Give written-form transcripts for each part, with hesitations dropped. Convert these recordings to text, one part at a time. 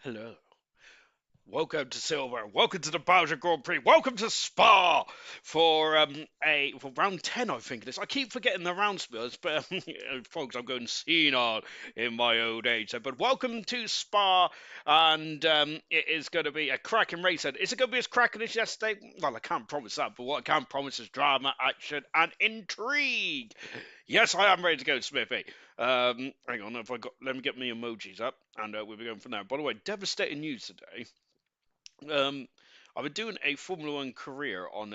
Hello. Welcome to Silver. Welcome to the Belgian Grand Prix. Welcome to Spa for for round 10, I think it is. I keep forgetting the round spells, but folks, I'm going senile in my old age. But welcome to Spa, and it is going to be a cracking race. And is it going to be as cracking as yesterday? Well, I can't promise that, but what I can promise is drama, action, and intrigue. Yes, I am ready to go, Smithy. Hang on, if I got, let me get my emojis up, and we'll be going from there. By the way, devastating news today. Um, I've been doing a Formula One career on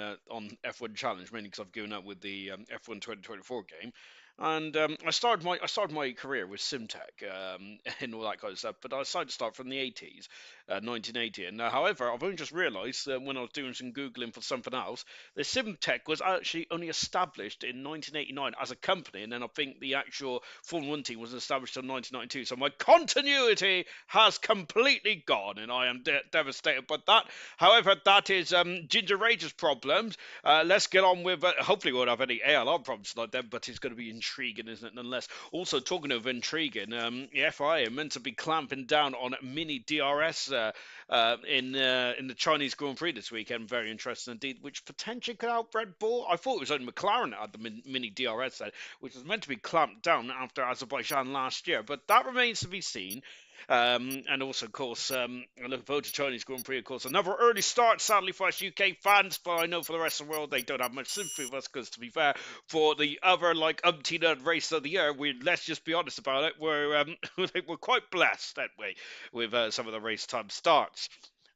F1 Challenge mainly because I've given up with the F1 2024 game, and I started my career with SimTech and all that kind of stuff. But I decided to start from the 80s, 1980. And however, I've only just realised when I was doing some googling for something else, the SimTech was actually only established in 1989 as a company, and then I think the actual Formula One team was established in 1992. So my continuity has completely gone, and I am devastated by that. However, that is Ginger Rage's problems. Let's get on with. Hopefully, we won't have any ALR problems like that, but it's going to be intriguing, isn't it? Nonetheless. Also, talking of intriguing, the FIA are meant to be clamping down on mini DRS in the Chinese Grand Prix this weekend. Very interesting indeed, which potentially could help Red Bull. I thought it was only McLaren that had the mini DRS set, which was meant to be clamped down after Azerbaijan last year, but that remains to be seen. And also, of course, I look forward to Chinese Grand Prix, of course. Another early start, sadly, for us UK fans, but I know for the rest of the world they don't have much sympathy with us because, to be fair, for the other, like, umpteen race of the year, let's just be honest about it, we're quite blessed, aren't we, with some of the race time starts.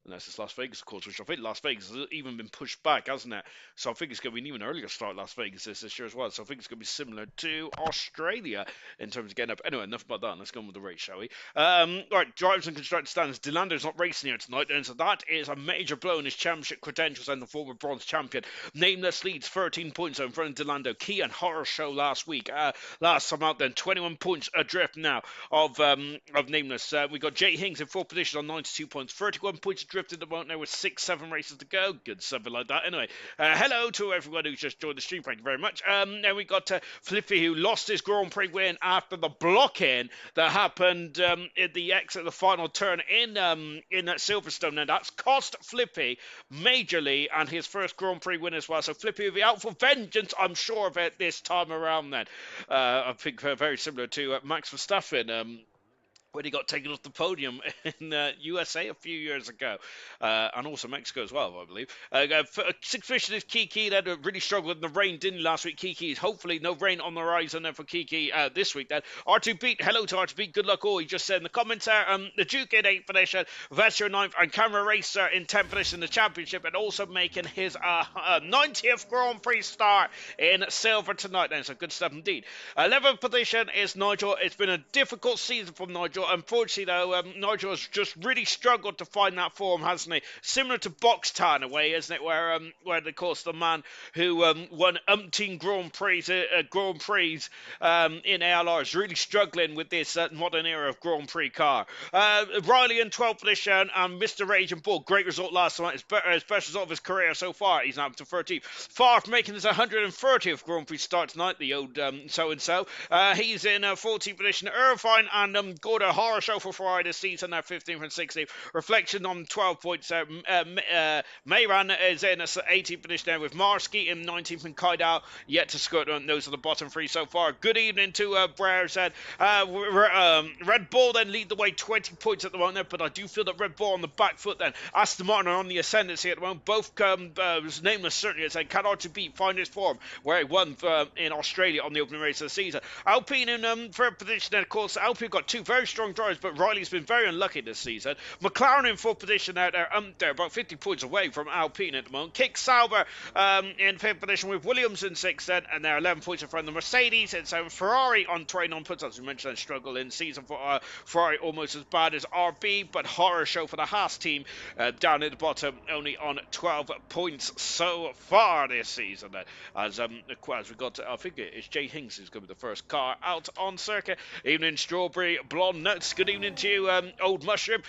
Unless it's Las Vegas, of course, which I think Las Vegas has even been pushed back, hasn't it? So I think it's going to be an even earlier start Las Vegas this year as well. So I think it's going to be similar to Australia in terms of getting up. Anyway, enough about that. Let's go on with the race, shall we? Right, drivers and constructor stands. Delando's not racing here tonight, and so that is a major blow in his championship credentials and the former bronze champion. Nameless leads 13 points in front of Delando. Key and horror show last week. Last time out then, 21 points adrift now of Nameless. We got Jay Hings in fourth position on 92 points. 31 points adrift in the moment now with 6-7 races to go. Good, something like that. Anyway, hello to everyone who's just joined the stream. Thank you very much. Then we got Flippy, who lost his Grand Prix win after the block-in that happened in the exit of the final turn in Silverstone. And that's cost Flippy majorly and his first Grand Prix win as well. So Flippy will be out for vengeance, I'm sure of it, this time around then. I think very similar to Max Verstappen. When he got taken off the podium in USA a few years ago, and also Mexico as well, I believe. Sixth position is Kiki. That really struggled in the rain, didn't he, last week? Kiki's hopefully no rain on the horizon there for Kiki this week. Then R2 Beat, hello to R2 Beat. Good luck all. He just said in the comments there, the Duke in 8th position, Vetcher 9th, and Camera Racer in 10th position in the championship, and also making his 90th Grand Prix start in silver tonight. Then, so good stuff indeed. 11th position is Nigel. It's been a difficult season from Nigel. Unfortunately, though, Nigel has just really struggled to find that form, hasn't he? Similar to Boxtown in a way, isn't it? Where of course, the man who won umpteen Grand Prix in ALR is really struggling with this modern era of Grand Prix car. Riley in 12th position and Mr. Rage and Bull. Great result last night. His best result of his career so far. He's now up to 13th. Farf making his 130th Grand Prix start tonight, the old so-and-so. He's in 14th position. Irvine and Gordon horror show for Friday this season at 15th and 16th. Reflection on 12 points. Mayran is in 18th position there with Marsky in 19th and Kaidal yet to skirt on. Those are the bottom three so far. Good evening to Brer said. Red Bull then lead the way 20 points at the moment, but I do feel that Red Bull on the back foot then. Aston Martin are on the ascendancy at the moment. Both was nameless certainly said cannot to beat find his form where he won in Australia on the opening race of the season. Alpine in third position and of course Alpine got two very strong drivers, but Riley's been very unlucky this season. McLaren in fourth position out there, they're about 50 points away from Alpine at the moment. Kick Sauber in fifth position with Williams in sixth, and they're 11 points in front of the Mercedes, and so Ferrari on 29 points. As we mentioned, struggle in season for Ferrari almost as bad as RB, but horror show for the Haas team down at the bottom, only on 12 points so far this season. As we got to, I think it's Jay Hinks who's going to be the first car out on circuit. Evening Strawberry Blonde Nuts. Good evening to you, Old Mushroom.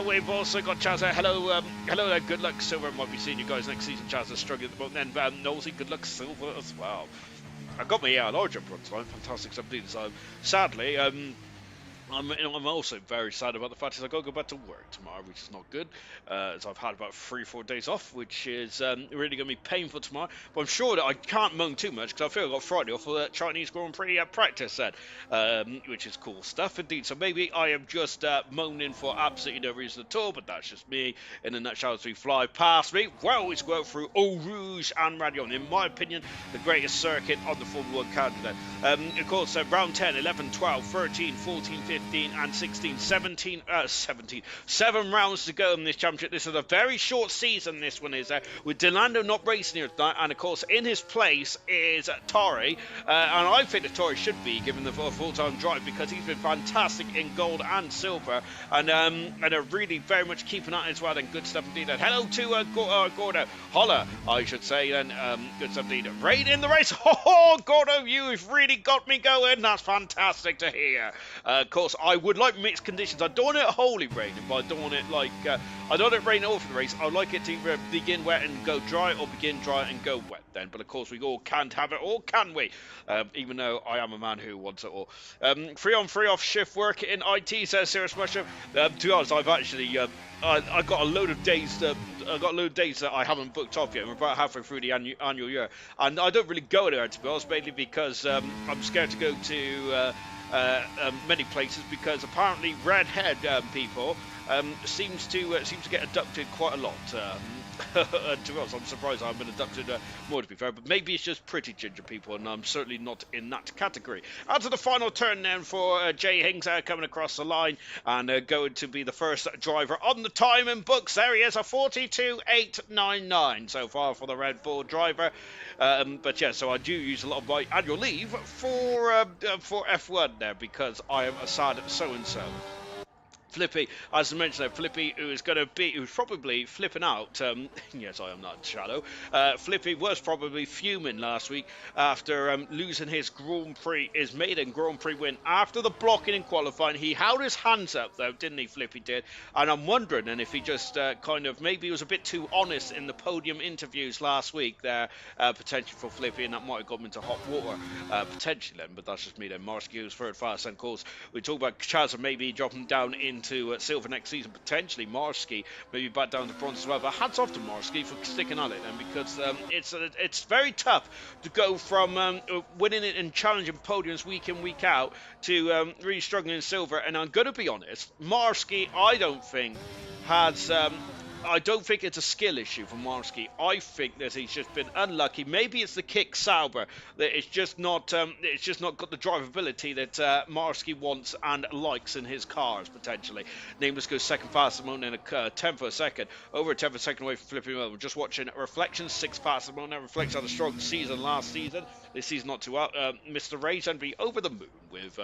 We've also got Chazza. Hello there. Good luck, Silver. Might be seeing you guys next season. Chazza struggling at the moment. And Nosy, good luck, Silver, as well. I got my ALR jumper on time. Fantastic stuff indeed. So, sadly, I'm also very sad about the fact that I've got to go back to work tomorrow, which is not good, as I've had about 3 or 4 days off, which is really going to be painful tomorrow. But I'm sure that I can't moan too much because I feel I've got Friday off for the Chinese Grand Prix practice then, which is cool stuff indeed. So maybe I am just moaning for absolutely no reason at all, but that's just me in a nutshell as we fly past me. Well, it's go through Eau Rouge and Radion. In my opinion, the greatest circuit on the Formula 1 calendar. Of course, round 10, 11, 12, 13, 14, 15 and 16, 17, 7 rounds to go in this championship. This is a very short season, this one is, with Delando not racing here tonight, and of course in his place is Torre, and I think that Torre should be given the full-time drive because he's been fantastic in gold and silver, and are really very much keeping at it as well, and good stuff indeed. And hello to Gordo, holla, I should say, then, good stuff indeed. Rain in the race, oh, Gordo, you've really got me going, that's fantastic to hear. Of course, I would like mixed conditions. I don't want it wholly raining, but I don't want it like I don't want it rain all for the race. I would like it to either begin wet and go dry, or begin dry and go wet then. But of course, we all can't have it all, can we? Even though I am a man who wants it all. 3 on 3 off shift work in IT, says Serious Mushroom. To be honest, I've actually I got a load of days that I haven't booked off yet. We're about halfway through the annual year, and I don't really go there, to be honest, mainly because I'm scared to go to many places, because apparently redhead people seems to get abducted quite a lot. To be honest, I'm surprised I haven't been abducted more, to be fair, but maybe it's just pretty ginger people, and I'm certainly not in that category. Out to the final turn then for Jay Hings coming across the line, and going to be the first driver on the time in books. There he is, a 42.899 so far for the Red Bull driver. But yeah, so I do use a lot of my annual leave for F1 there, because I am a sad so-and-so. Flippy, as I mentioned, Flippy, who's probably flipping out. Yes, I am not shallow. Flippy was probably fuming last week after losing his maiden Grand Prix win after the blocking in qualifying. He held his hands up though, didn't he? Flippy did, and I'm wondering, and if he just maybe he was a bit too honest in the podium interviews last week there, potentially for Flippy, and that might have got him into hot water, potentially then. But that's just me then. Marsky was third fast, and of course we talk about Chaz maybe dropping down into silver next season, potentially. Marsky maybe back down to bronze as well, but hats off to Marsky for sticking at it, and because it's very tough to go from winning it and challenging podiums week in, week out, to really struggling in silver. And I'm going to be honest, Marsky, I don't think it's a skill issue for Marsky. I think that he's just been unlucky. Maybe it's the kick Sauber that it's just not got the drivability that Marsky wants and likes in his cars, potentially. Nameless goes second fastest moment in a tenth of a second, over a tenth of a second away from Flipping Will. We're just watching Reflections, sixth fastest moment. That reflects on a strong season last season. This season not too out. Mr. Ray's going to be over the moon with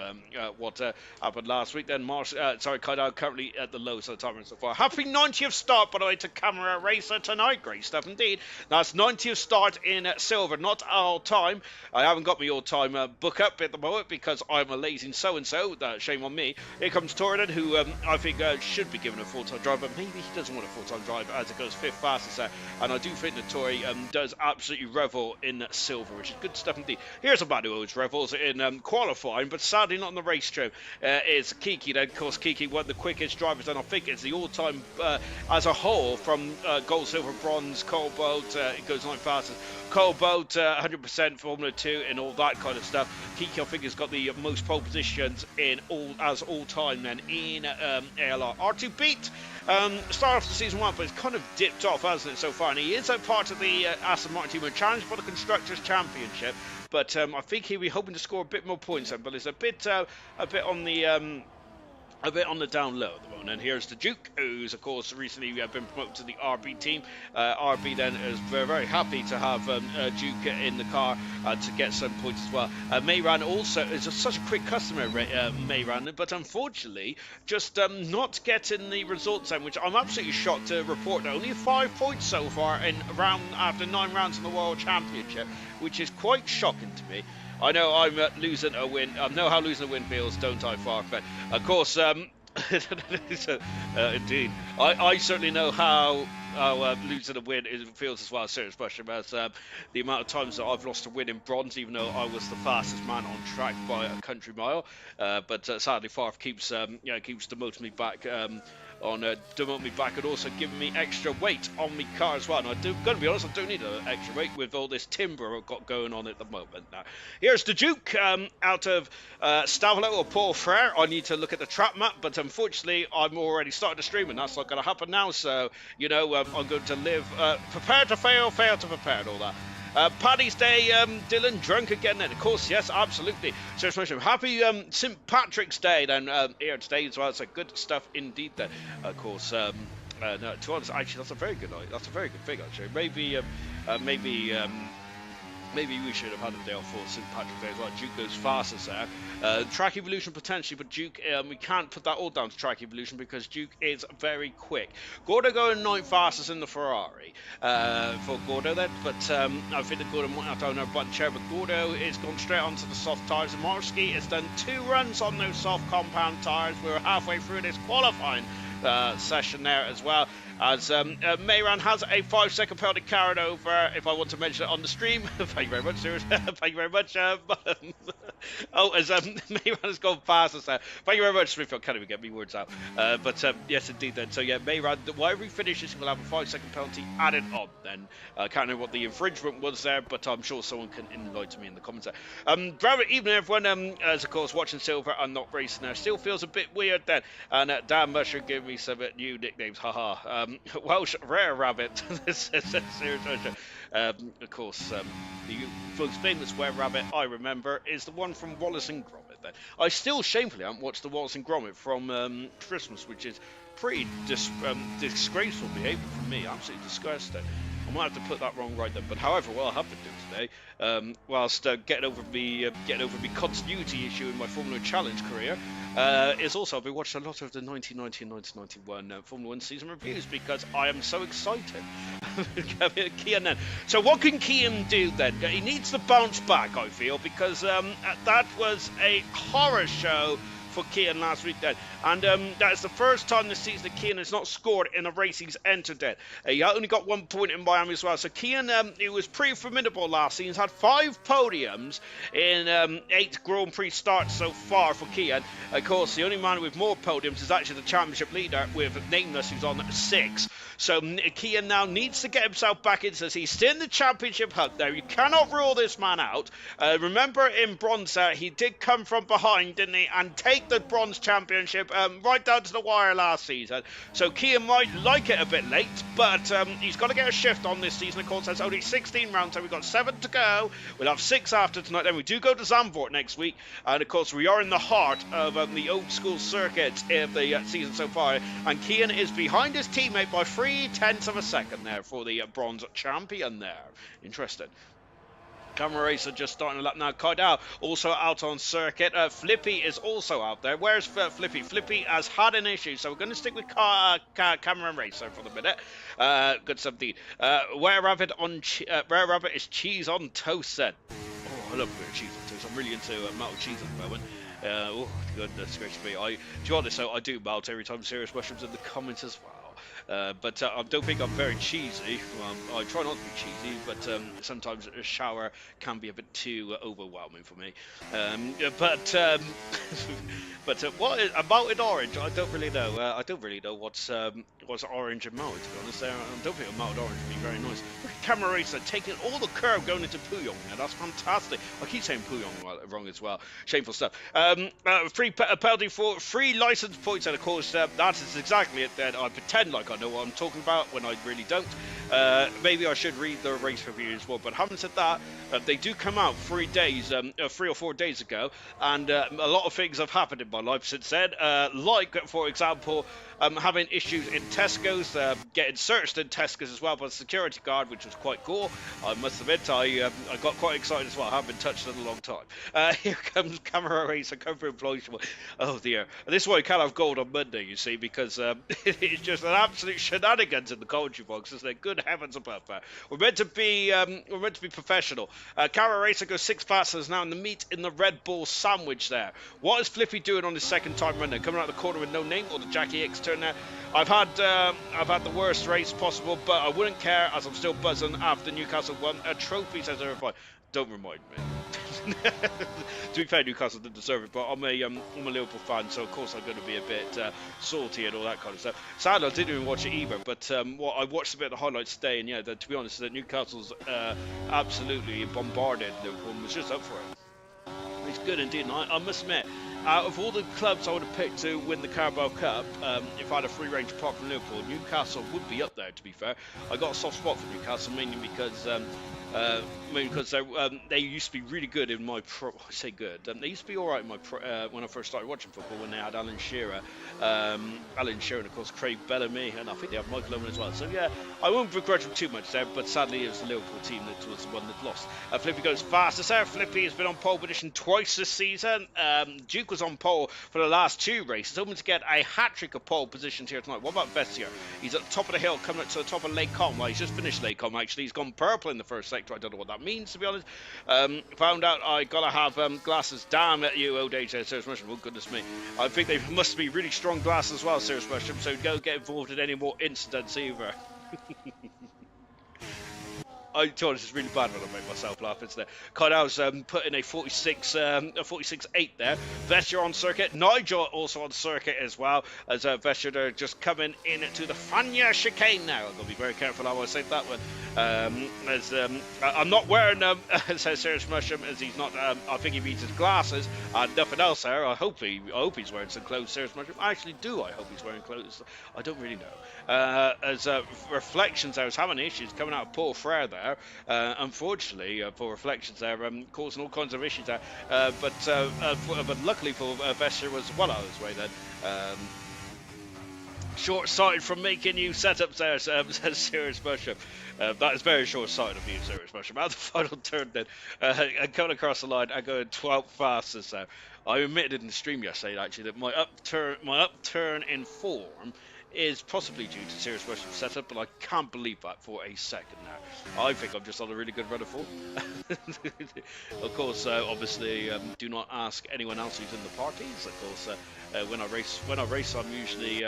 what happened last week. Then Kaidal currently at the lowest of the time so far. Happy 90th start, by the way, to Camera Racer tonight. Great stuff indeed. That's 90th start in silver, not all time. I haven't got my all time book up at the moment because I'm a lazy so-and-so. Shame on me. Here comes Toriden, who I think should be given a full-time drive, but maybe he doesn't want a full-time drive as it goes fifth fastest there. And I do think that Tori does absolutely revel in silver, which is good stuff indeed. Here's a man who always revels in qualifying, but sadly not on the race trail. Is Kiki. Then, of course, Kiki, one of the quickest drivers, and I think it's the all-time as a whole, from gold, silver, bronze, cobalt, it goes on fastest. Cobalt, 100% Formula 2 and all that kind of stuff. Kiki, I think, has got the most pole positions in all-time then in ALR. R2 beat start off the season 1, but it's kind of dipped off, hasn't it, so far? And he is a part of the Aston Martin team, challenged for the Constructors' Championship. But I think he'll be hoping to score a bit more points then, but it's a bit on the down low at the moment. And here's the Duke, who's of course recently been promoted to the RB team. RB then is very, very happy to have Duke in the car to get some points as well. Mayran also is such a quick customer, Mayran, but unfortunately just not getting the results then, which I'm absolutely shocked to report that only 5 points so far after 9 rounds in the World Championship, which is quite shocking to me. I know I'm losing a win. I know how losing a win feels, don't I, Farfet? Of course, indeed. I certainly know how losing a win feels as well a serious pressure as the amount of times that I've lost a win in bronze, even though I was the fastest man on track by a country mile. But sadly, Farf keeps keeps demoting me back. Demote me back and also giving me extra weight on my car as well. And gonna be honest, I don't need extra weight with all this timber I've got going on at the moment. Now, here's the Duke out of Stavelo or Paul Frere. I need to look at the trap map, but unfortunately, I'm already started the stream, and that's not going to happen now. So, I'm going to live prepare to fail, fail to prepare, and all that. Paddy's Day, Dylan, drunk again then? Of course, yes, absolutely. Serious mention. Happy St. Patrick's Day then here today as well. So good stuff indeed then. Of course, no, to be honest, actually, that's a very good night. That's a very good thing, actually. Maybe we should have had a day off for St. Patrick's Day as well. Duke goes fastest there. Track evolution potentially, but Duke, we can't put that all down to track evolution because Duke is very quick. Gordo going 9th fastest in the Ferrari for Gordo then, but I think that Gordo might have to own a button chair, but Gordo is gone straight onto the soft tyres. And Morski has done 2 runs on those soft compound tyres. We're halfway through this qualifying session there as well. As Mayran has a 5-second penalty carried over, if I want to mention it on the stream. Thank you very much, Stuart. Thank you very much. As Mayran has gone past us there. Thank you very much, Smith. I can't even get me words out. But yes, indeed, then. So, yeah, Mayran, whatever he finishes, will have a 5-second penalty added on then. I can't know what the infringement was there, but I'm sure someone can enlighten me in the comments there. Grab it, evening, everyone. As, of course, watching Silver and not racing there still feels a bit weird then. And Dan Musher gave me some new nicknames. Haha. Welsh Rare Rabbit. This is a serious pleasure. Of course, the most famous Rare Rabbit I remember is the one from Wallace and Gromit. Then I still shamefully haven't watched the Wallace and Gromit from Christmas, which is pretty disgraceful behaviour from me. Absolutely disgusting. I might have to put that wrong right then. But however, what I have been doing today, whilst getting over the continuity issue in my Formula Challenge career, is also I've been watching a lot of the 1990 and 1991 Formula 1 season reviews because I am so excited. Kian then. So what can Kian do then? He needs to bounce back, I feel, because that was a horror show for Kian last week then. And that is the first time this season that Kian has not scored in a race he's entered in. He only got 1 point in Miami as well. So Kian, he was pretty formidable last season. He's had 5 podiums in 8 Grand Prix starts so far for Kian. Of course, the only man with more podiums is actually the championship leader with Nameless, who's on 6. So Kian now needs to get himself back into this. He's still in the championship hunt there. You cannot rule this man out. Remember in bronze, he did come from behind, didn't he, and take the bronze championship right down to the wire last season. So Kian might like it a bit late, but he's got to get a shift on this season. Of course, there's only 16 rounds, so we've got 7 to go. We'll have 6 after tonight. Then we do go to Zandvoort next week. And of course, we are in the heart of the old school circuit of the season so far. And Kian is behind his teammate by 0.3 of a second there for the bronze champion there. Interesting. Camera Racer just starting a lap now. Kaidao also out on circuit. Flippy is also out there. Where's Flippy? Flippy has had an issue, so we're going to stick with Camera Racer for the minute. Good stuff indeed. Rare Rabbit is cheese on toast then. Oh, I love a bit of cheese on toast. I'm really into melted cheese at the moment. Oh, goodness gracious me. Do you know what, so I do melt every time Serious Mushrooms in the comments as well. But I don't think I'm very cheesy. I try not to be cheesy, but sometimes a shower can be a bit too overwhelming for me. But what is a malted orange? I don't really know. I don't really know what's orange and malted, to be honest. I don't think a malted orange would be very nice. Look at Camera Racer taking all the curve going into Puyong now. That's fantastic. I keep saying Puyong wrong as well. Shameful stuff. Free penalty for 3 license points, and of course that is exactly it. Then I pretend like I know what I'm talking about when I really don't. Maybe I should read the race review as well. But having said that, they do come out 3 or 4 days ago, and a lot of things have happened in my life since then. Like, for example, having issues in Tesco's, getting searched in Tesco's as well by the security guard, which was quite cool. I must admit, I got quite excited as well. I haven't been touched in a long time. Here comes Camera Racer, come through employee. Oh dear. This is why you can't have gold on Monday, you see, because it's just an absolute absolute shenanigans in the commentary box, isn't it? Good heavens above that. We're meant to be professional. Cara Racer goes 6 fastest now in the meat in the Red Bull sandwich there. What is Flippy doing on his second time run there? Coming out the corner with no name, or the Jackie X turn there. I've had the worst race possible, but I wouldn't care as I'm still buzzing after Newcastle won a trophy, says everybody. Don't remind me. To be fair, Newcastle didn't deserve it, but I'm a Liverpool fan, so of course I'm going to be a bit salty and all that kind of stuff. Sadly, I didn't even watch it either, but I watched a bit of the highlights today, and yeah, to be honest, that Newcastle's absolutely bombarded Liverpool and was just up for it. It's good indeed, and I must admit, out of all the clubs I would have picked to win the Carabao Cup, if I had a free range apart from Liverpool, Newcastle would be up there, to be fair. I got a soft spot for Newcastle, mainly because they used to be really good in my I say good. They used to be all right in my when I first started watching football, when they had Alan Shearer, and of course Craig Bellamy, and I think they have Michael Owen as well. So yeah, I won't begrudge them too much there, but sadly it was the Liverpool team that was the one that lost. Flippy goes fastest there. Flippy has been on pole position twice this season. Duke was on pole for the last 2 races, hoping to get a hat-trick of pole positions here tonight. What about Vestier? He's at the top of the hill, coming up to the top of Lake Com. Well, he's just finished Lake Com, actually. He's gone purple in the first sector. I don't know what that means, to be honest. Found out I gotta have glasses. Damn at you, old age there, Serious Mushroom. Oh, goodness me. I think they must be really strong glasses as well, Serious Mushroom, so don't get involved in any more incidents either. I told it's really bad when I make myself laugh, isn't it? Cardell's putting a 46.8 there. Vesture on circuit. Nigel also on circuit as well, as Vesture just coming in to the Fanya chicane now. I've got to be very careful how I say that one. I'm not wearing them, says Serious Mushroom, as he's not, I think he reads his glasses and nothing else there. I hope he's wearing some clothes, Serious Mushroom. I actually do. I hope he's wearing clothes. I don't really know. As Reflections, I was having issues coming out of Paul Frere there. Unfortunately, for Reflections there, causing all kinds of issues there. But luckily for Vesture was well out of his way then. Short-sighted from making new setups there, says Serious Mushroom. That is very short-sighted of you, Serious Mushroom. At the final turn then, and coming across the line, I go 12th fastest there. I admitted in the stream yesterday, actually, that my upturn in form is possibly due to Serious Mushroom setup, but I can't believe that for a second now. I think I'm just on a really good run of form. Of course, obviously, do not ask anyone else who's in the parties. Of course, when I race, I'm usually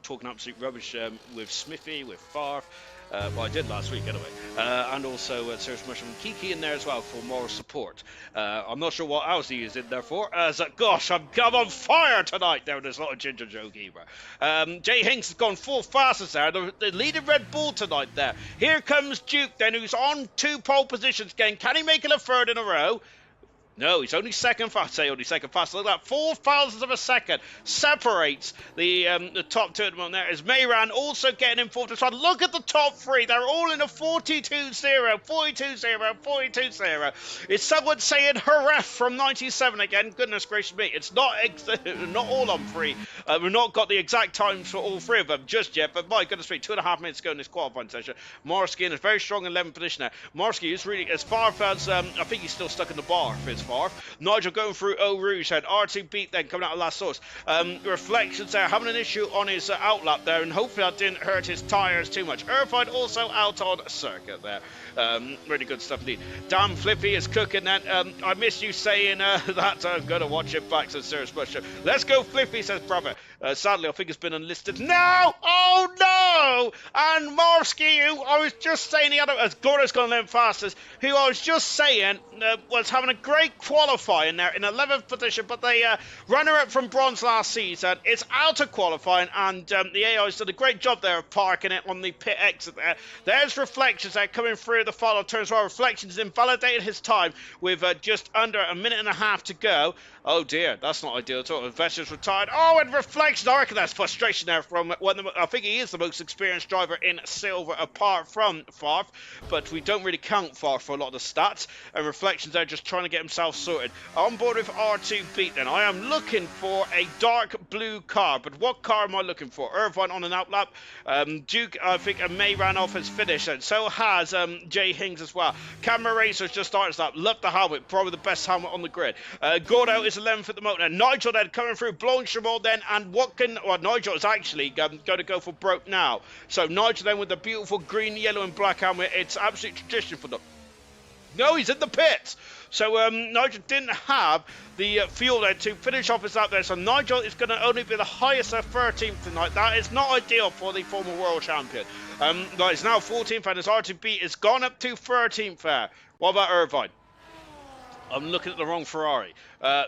talking absolute rubbish with Smithy, with Farf. Well, I did last week anyway, and also Serious Mushroom and Kiki in there as well for moral support. I'm not sure what else he is in there for, as gosh, I'm on fire tonight. There's not a ginger joke either. Jay Hinks has gone 4 fastest there, the leading Red Bull tonight there. Here comes Duke then, who's on 2 pole positions again. Can he make it a third in a row? No, he's only second fast. Say only second fast. Look at that, 4 thousandths of a second separates the top 2 at the moment. There is Mayran also getting involved as well. Look at the top 3; they're all in a 42-0, 42-0, 42-0. Is someone saying hurrah from 97 again? Goodness gracious me! It's not all on 3. We've not got the exact times for all 3 of them just yet. But my goodness me, 2.5 minutes ago in this qualifying session. Morsky in a very strong 11th position there. Morsky is really, as far as I think he's still stuck in the bar for his far. Nigel going through Eau Rouge, had R2 beat then coming out of last source. Reflections there, having an issue on his outlap there, and hopefully that didn't hurt his tyres too much. Irvine also out on circuit there. Really good stuff indeed. Damn Flippy is cooking that. I missed you saying that. I'm going to watch it back, says Serious Mushroom. Let's go Flippy, says brother. Sadly, I think it's been unlisted. No! Oh no! And Morsky, who I was just saying the other, as Gloria's gone a little fastest, who I was just saying was having a great qualifying there in 11th position, but the runner-up from bronze last season is out of qualifying, and the AI's done a great job there of parking it on the pit exit there. There's Reflections there coming through the final turns well. Reflections invalidated his time with just under a minute and a half to go. Oh dear, that's not ideal at all. Investors retired. Oh, and Reflections, I reckon that's frustration there from I think he is the most experienced driver in silver apart from Farf, but we don't really count Farf for a lot of the stats, and Reflections there just trying to get himself myself sorted. On board with R2 then. I am looking for a dark blue car, but what car am I looking for? Irvine on an outlap. Duke, I think, and May ran off his finish, and so has Jay Hings as well. Camera Racers just started that. Love the helmet, probably the best helmet on the grid. Gordo is 11th at the moment, and Nigel then coming through, Blanchimont then, and Nigel is actually going to go for broke now. So Nigel then with the beautiful green, yellow, and black helmet. It's absolute tradition for them. No, he's in the pits. So Nigel didn't have the fuel there to finish off his lap there. So Nigel is going to only be the highest at 13th tonight. That is not ideal for the former world champion. He's now 14th, and his R2B has gone up to 13th there. What about Irvine? I'm looking at the wrong Ferrari.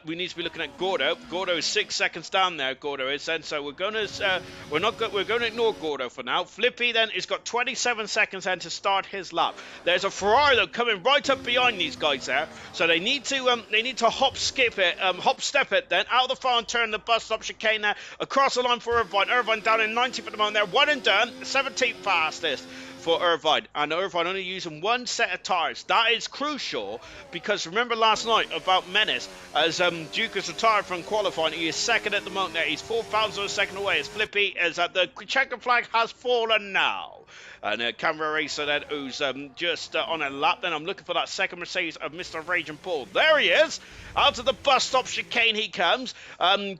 We need to be looking at Gordo. Gordo is 6 seconds down there. Gordo is then, so we're going to ignore Gordo for now. Flippy then has got 27 seconds then to start his lap. There's a Ferrari though coming right up behind these guys there, so they need to hop step it then out of the front turn the bus stop chicane there across the line for Irvine. Irvine down in 90th at the moment there, one and done, 17th fastest for Irvine, and Irvine only using one set of tyres. That is crucial because remember last night about Menace, as Duke is retired from qualifying, he is second at the moment there. He's 4 thousandths of a second away as Flippy is at the checker flag has fallen now. And Camera Racer then, who's just on a lap. Then I'm looking for that second Mercedes of Mr. Raging Paul. There he is. Out of the bus stop chicane he comes.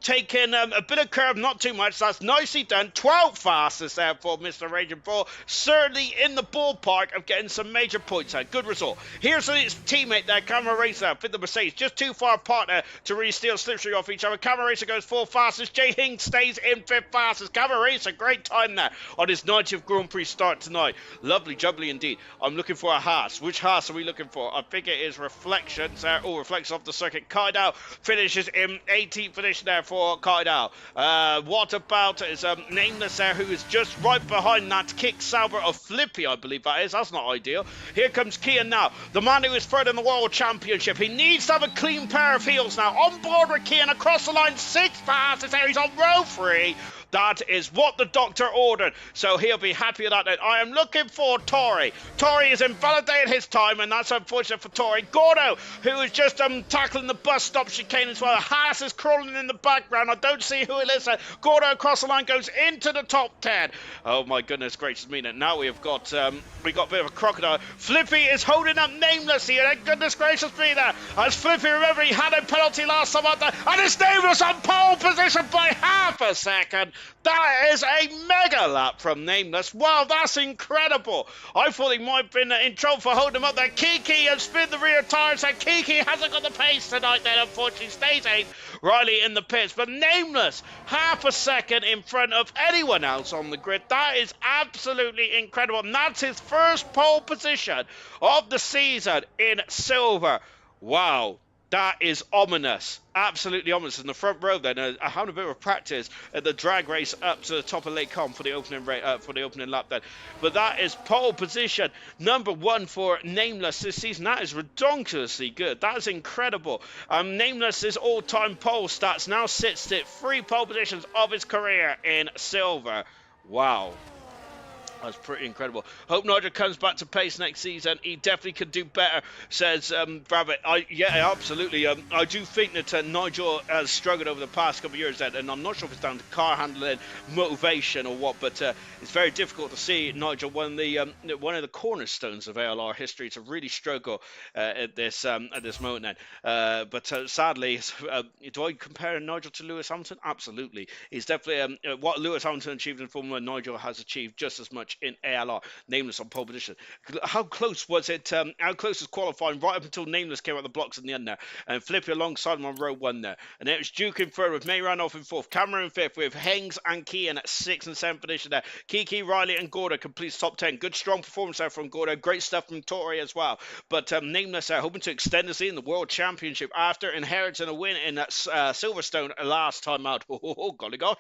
Taking a bit of curve, not too much. That's nicely done. 12th fastest there for Mr. Raging Paul. Certainly in the ballpark of getting some major points out. Good result. Here's his teammate there, Camera Racer, with the Mercedes. Just too far apart there to really steal slipstream off each other. Camera Racer goes 4th fastest. Jay Hings stays in 5th fastest. Camera Racer, great time there on his 90th Grand Prix start tonight. Lovely jubbly indeed. I'm looking for a Haas. Which Haas are we looking for? I think it is Reflections. Reflections off the circuit. Kaidao finishes in 18th position there for Kaidao. What about is Nameless there, who is just right behind that kick Sauber of Flippy, I believe that is. That's not ideal. Here comes Kian now. The man who is third in the World Championship. He needs to have a clean pair of heels now. On board with Kian across the line. 6th fastest there. He's on row 3. That is what the doctor ordered, so he'll be happy with that then. I am looking for Tori. Tori is invalidating his time, and that's unfortunate for Tori. Gordo, who is just tackling the bus stop chicane as well. Haas is crawling in the background. I don't see who it is. Gordo across the line goes into the top 10. Oh my goodness gracious me. Now we have got a bit of a crocodile. Flippy is holding up Nameless here. Goodness gracious me there. As Flippy, remember, he had a penalty last time out there, and his Nameless on pole position by half a second. That is a mega lap from Nameless. Wow, that's incredible. I thought he might have been in trouble for holding him up there. Kiki has spin the rear tyres, and Kiki hasn't got the pace tonight then, unfortunately stays 8th. Riley in the pits, but Nameless half a second in front of anyone else on the grid. That is absolutely incredible, and that's his first pole position of the season in silver. Wow. That is ominous, absolutely ominous. In the front row, then, I had a bit of practice at the drag race up to the top of Lake Com for the opening lap. Then, but that is pole position number 1 for Nameless this season. That is ridiculously good. That is incredible. Nameless's all-time pole stats now sits at 3 pole positions of his career in silver. Wow. That's pretty incredible. Hope Nigel comes back to pace next season. He definitely could do better, says Brabbit. Yeah, absolutely. I do think that Nigel has struggled over the past couple of years, and I'm not sure if it's down to car handling, motivation, or what, but it's very difficult to see Nigel, one of the cornerstones of ALR history, to really struggle at this moment. Then, but sadly, do I compare Nigel to Lewis Hamilton? Absolutely. He's definitely what Lewis Hamilton achieved in Formula 1, Nigel has achieved just as much in ALR. Nameless on pole position. How close was it? How close was qualifying right up until Nameless came out the blocks in the end there, and Flippy alongside him on row 1 there, and it was Duke in third with May Randolph in 4th, Cameron in 5th with Hings and Kian at 6th and 7th position there. Kiki, Riley and Gordo completes top 10. Good strong performance there from Gordo. Great stuff from Tori as well. But Nameless hoping to extend his in the World Championship after inheriting a win in that Silverstone last time out. Oh golly gosh.